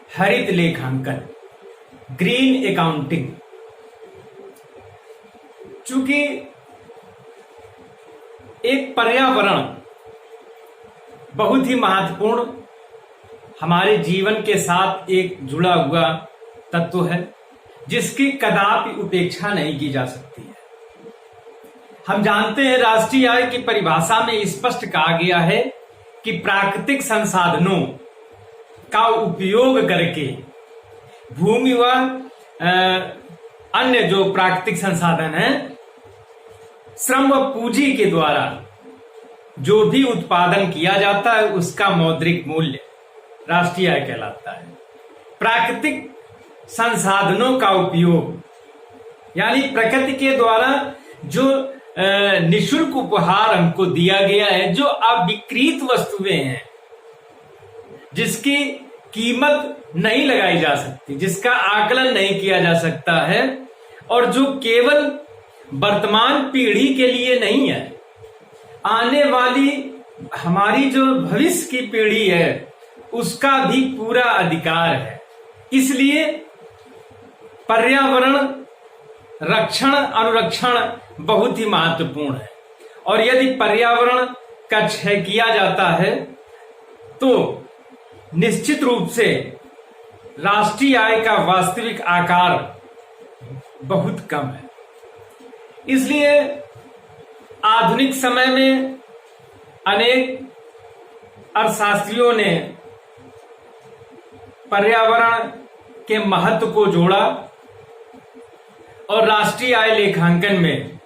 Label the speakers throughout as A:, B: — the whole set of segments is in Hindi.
A: हरित लेखांकन, ग्रीन अकाउंटिंग। चूंकि एक पर्यावरण बहुत ही महत्वपूर्ण हमारे जीवन के साथ एक जुड़ा हुआ तत्व है जिसकी कदापि उपेक्षा नहीं की जा सकती है। हम जानते हैं राष्ट्रीय आय की परिभाषा में स्पष्ट कहा गया है कि प्राकृतिक संसाधनों का उपयोग करके भूमि व अन्य जो प्राकृतिक संसाधन हैं, श्रम व पूंजी के द्वारा जो भी उत्पादन किया जाता है उसका मौद्रिक मूल्य राष्ट्रीय आय कहलाता है। प्राकृतिक संसाधनों का उपयोग यानी प्रकृति के द्वारा जो निःशुल्क उपहार हमको दिया गया है, जो अविकृत वस्तुएं हैं जिसकी कीमत नहीं लगाई जा सकती, जिसका आकलन नहीं किया जा सकता है और जो केवल वर्तमान पीढ़ी के लिए नहीं है, आने वाली हमारी जो भविष्य की पीढ़ी है उसका भी पूरा अधिकार है। इसलिए पर्यावरण रक्षण अनुरक्षण बहुत ही महत्वपूर्ण है और यदि पर्यावरण का क्षय किया जाता है तो निश्चित रूप से राष्ट्रीय आय का वास्तविक आकार बहुत कम है। इसलिए आधुनिक समय में अनेक अर्थशास्त्रियों ने पर्यावरण के महत्व को जोड़ा और राष्ट्रीय आय लेखांकन में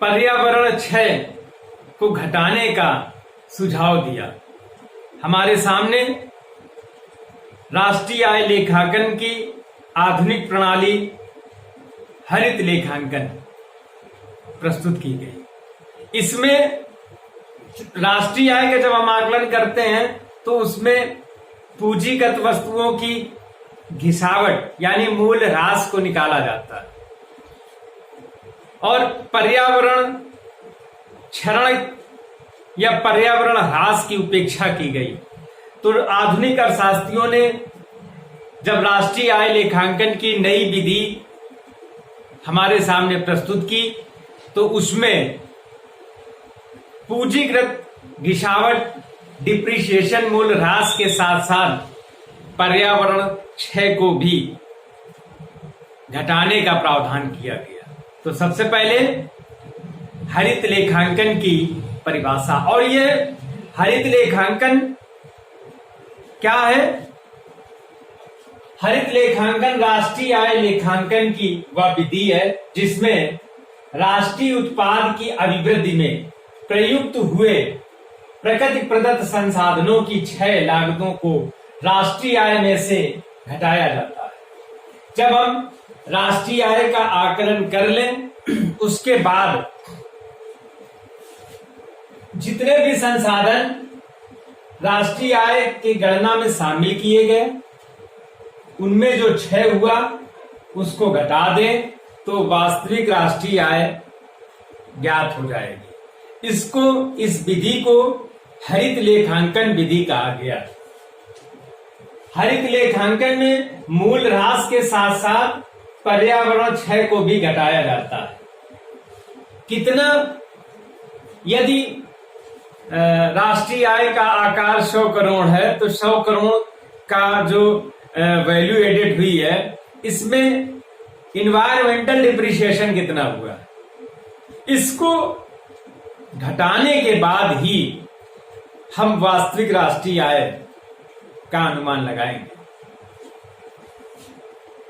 A: पर्यावरण क्षय को घटाने का सुझाव दिया। हमारे सामने राष्ट्रीय आय लेखांकन की आधुनिक प्रणाली हरित लेखांकन प्रस्तुत की गई। इसमें राष्ट्रीय आय का जब हम आकलन करते हैं तो उसमें पूंजीगत वस्तुओं की घिसावट यानी मूल्य ह्रास को निकाला जाता है और पर्यावरण क्षरण या पर्यावरण ह्रास की उपेक्षा की गई। तो आधुनिक अर्थशास्त्रियों ने जब राष्ट्रीय आय लेखांकन की नई विधि हमारे सामने प्रस्तुत की तो उसमें पूंजीगत घिसावट डिप्रिसिएशन मूल्य ह्रास के साथ साथ पर्यावरण क्षय को भी घटाने का प्रावधान किया गया। तो सबसे पहले हरित लेखांकन की परिभाषा, और ये हरित लेखांकन क्या है? हरित लेखांकन राष्ट्रीय आय लेखांकन की वह विधि है जिसमें राष्ट्रीय उत्पाद की अभिवृद्धि में प्रयुक्त हुए प्रकृति प्रदत्त संसाधनों की क्षय लागतों को राष्ट्रीय आय में से घटाया जाता है। जब हम राष्ट्रीय आय का आकलन कर लें उसके बाद जितने भी संसाधन राष्ट्रीय आय की गणना में शामिल किए गए उनमें जो क्षय हुआ उसको घटा दें तो वास्तविक राष्ट्रीय आय ज्ञात हो जाएगी। इस विधि को हरित लेखांकन विधि कहा गया। हरित लेखांकन में मूल ह्रास के साथ साथ पर्यावरण क्षय को भी घटाया जाता है। कितना? यदि राष्ट्रीय आय का आकार 100 करोड़ है तो 100 करोड़ का जो वैल्यू एडेड हुई है इसमें इन्वायरमेंटल डिप्रिसिएशन कितना हुआ, इसको घटाने के बाद ही हम वास्तविक राष्ट्रीय आय का अनुमान लगाएंगे।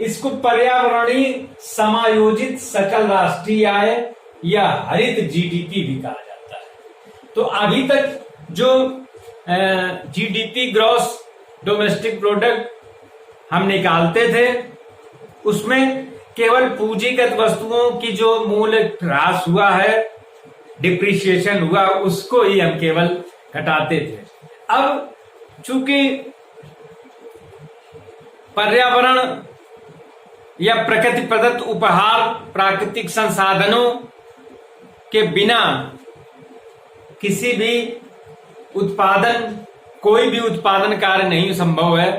A: इसको पर्यावरणीय समायोजित सकल राष्ट्रीय आय या हरित जीडीपी भी कहा जाता है। तो अभी तक जो जीडीपी ग्रॉस डोमेस्टिक प्रोडक्ट हम निकालते थे उसमें केवल पूंजीगत वस्तुओं की जो मूल्य ह्रास हुआ है, डिप्रिसिएशन हुआ, उसको ही हम केवल घटाते थे। अब चूंकि पर्यावरण या प्रकृति प्रदत्त उपहार प्राकृतिक संसाधनों के बिना किसी भी उत्पादन, कोई भी उत्पादन कार्य नहीं संभव है,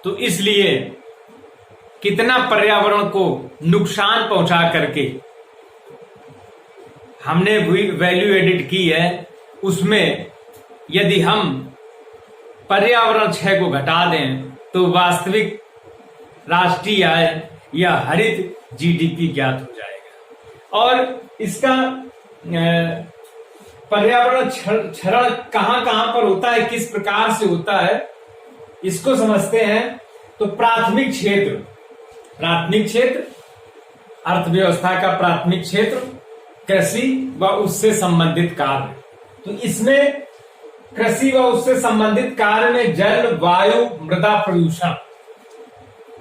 A: तो इसलिए कितना पर्यावरण को नुकसान पहुंचा करके हमने वैल्यू एडिट की है, उसमें यदि हम पर्यावरण क्षय को घटा दें तो वास्तविक राष्ट्रीय आय या हरित जीडीपी ज्ञात हो जाएगा। और इसका पर्यावरण क्षरण कहां कहां पर होता है, किस प्रकार से होता है, इसको समझते हैं। तो प्राथमिक क्षेत्र अर्थव्यवस्था का प्राथमिक क्षेत्र, कृषि व उससे संबंधित कार्य। तो इसमें कृषि व उससे संबंधित कार्य में जल, वायु, मृदा प्रदूषण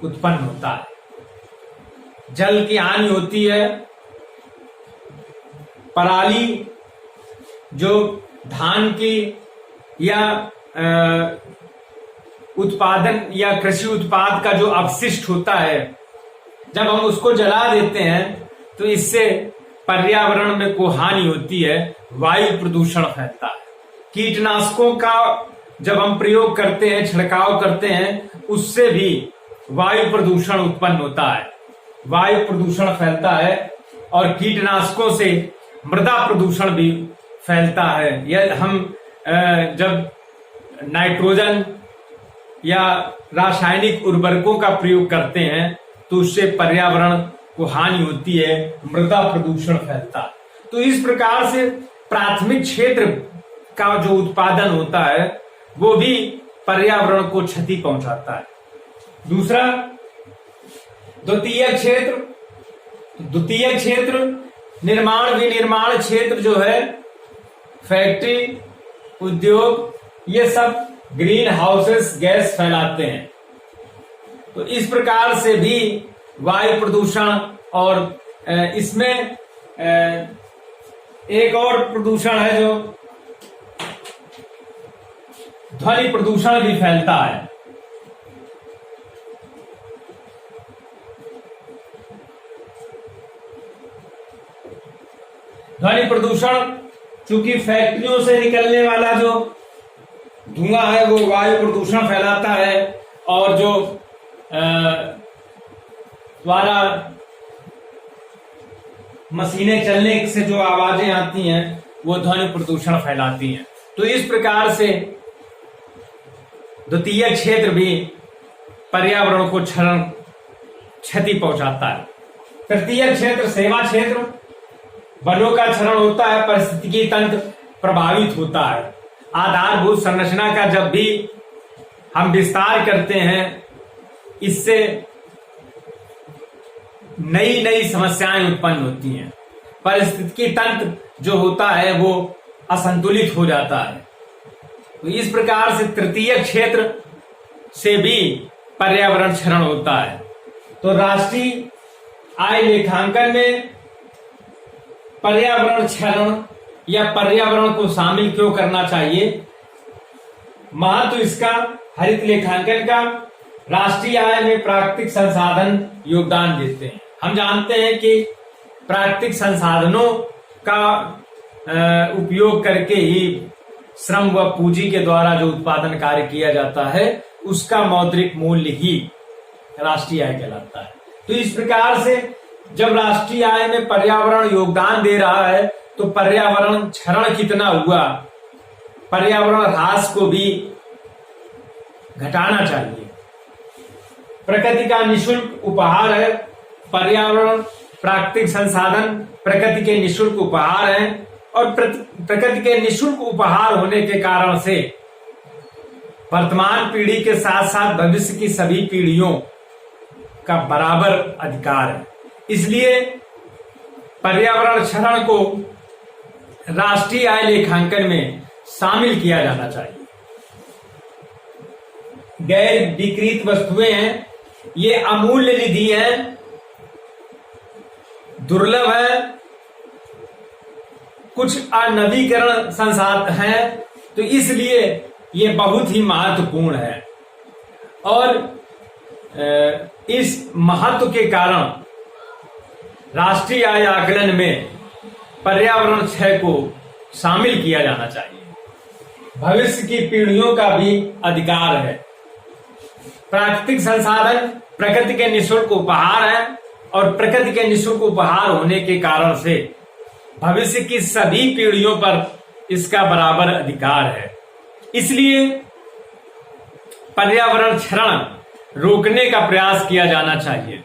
A: उत्पन्न होता है। जल की हानि होती है, पराली जो धान की या उत्पादन या कृषि उत्पाद का जो अपशिष्ट होता है, जब हम उसको जला देते हैं तो इससे पर्यावरण में को हानि होती है, वायु प्रदूषण फैलता है। कीटनाशकों का जब हम प्रयोग करते हैं, छिड़काव करते हैं, उससे भी वायु प्रदूषण उत्पन्न होता है, वायु प्रदूषण फैलता है। और कीटनाशकों से मृदा प्रदूषण भी फैलता है। यह हम जब नाइट्रोजन या रासायनिक उर्वरकों का प्रयोग करते हैं तो उससे पर्यावरण को हानि होती है, मृदा प्रदूषण फैलता है। तो इस प्रकार से प्राथमिक क्षेत्र का जो उत्पादन होता है वो भी पर्यावरण को क्षति पहुंचाता है। दूसरा, द्वितीय क्षेत्र निर्माण विनिर्माण क्षेत्र जो है, फैक्ट्री, उद्योग, ये सब ग्रीन हाउसेस गैस फैलाते हैं। तो इस प्रकार से भी वायु प्रदूषण और इसमें एक और प्रदूषण है जो ध्वनि प्रदूषण भी फैलता है। ध्वनि प्रदूषण चूंकि फैक्ट्रियों से निकलने वाला जो धुआं है वो वायु प्रदूषण फैलाता है, और जो द्वारा मशीनें चलने से जो आवाजें आती हैं वो ध्वनि प्रदूषण फैलाती हैं। तो इस प्रकार से द्वितीय क्षेत्र भी पर्यावरण को क्षति पहुंचाता है। तृतीय क्षेत्र सेवा क्षेत्र, वनों का क्षरण होता है, पारिस्थितिकी तंत्र प्रभावित होता है। आधारभूत संरचना का जब भी हम विस्तार करते हैं, इससे नई नई समस्याएं उत्पन्न होती हैं। पारिस्थितिकी तंत्र जो होता है वो असंतुलित हो जाता है। तो इस प्रकार से तृतीय क्षेत्र से भी पर्यावरण क्षरण होता है। तो राष्ट्रीय आय लेखांकन में पर्यावरण क्षरण या पर्यावरण को शामिल क्यों करना चाहिए? महत्व इसका हरित लेखांकन का राष्ट्रीय आय में प्राकृतिक संसाधन योगदान देते हैं। हम जानते हैं कि प्राकृतिक संसाधनों का उपयोग करके ही श्रम व पूंजी के द्वारा जो उत्पादन कार्य किया जाता है उसका मौद्रिक मूल्य ही राष्ट्रीय आय कहलाता है। तो इस प्रकार से जब राष्ट्रीय आय में पर्यावरण योगदान दे रहा है तो पर्यावरण क्षरण कितना हुआ, पर्यावरण ह्रास को भी घटाना चाहिए। प्रकृति का निःशुल्क उपहार है पर्यावरण, प्राकृतिक संसाधन प्रकृति के निःशुल्क उपहार हैं, और प्रकृति के निःशुल्क उपहार होने के कारण से वर्तमान पीढ़ी के साथ साथ भविष्य की सभी पीढ़ियों का बराबर अधिकार है। इसलिए पर्यावरण क्षरण को राष्ट्रीय आय लेखांकन में शामिल किया जाना चाहिए। गैर विकृत वस्तुएं हैं, ये अमूल्य निधि है, दुर्लभ है, कुछ अनवीकरण संसाधन है, तो इसलिए ये बहुत ही महत्वपूर्ण है। और इस महत्व के कारण राष्ट्रीय आय आकलन में पर्यावरण क्षय को शामिल किया जाना चाहिए। भविष्य की पीढ़ियों का भी अधिकार है। प्राकृतिक संसाधन प्रकृति के निःशुल्क उपहार है और प्रकृति के निःशुल्क उपहार होने के कारण से भविष्य की सभी पीढ़ियों पर इसका बराबर अधिकार है। इसलिए पर्यावरण क्षरण रोकने का प्रयास किया जाना चाहिए।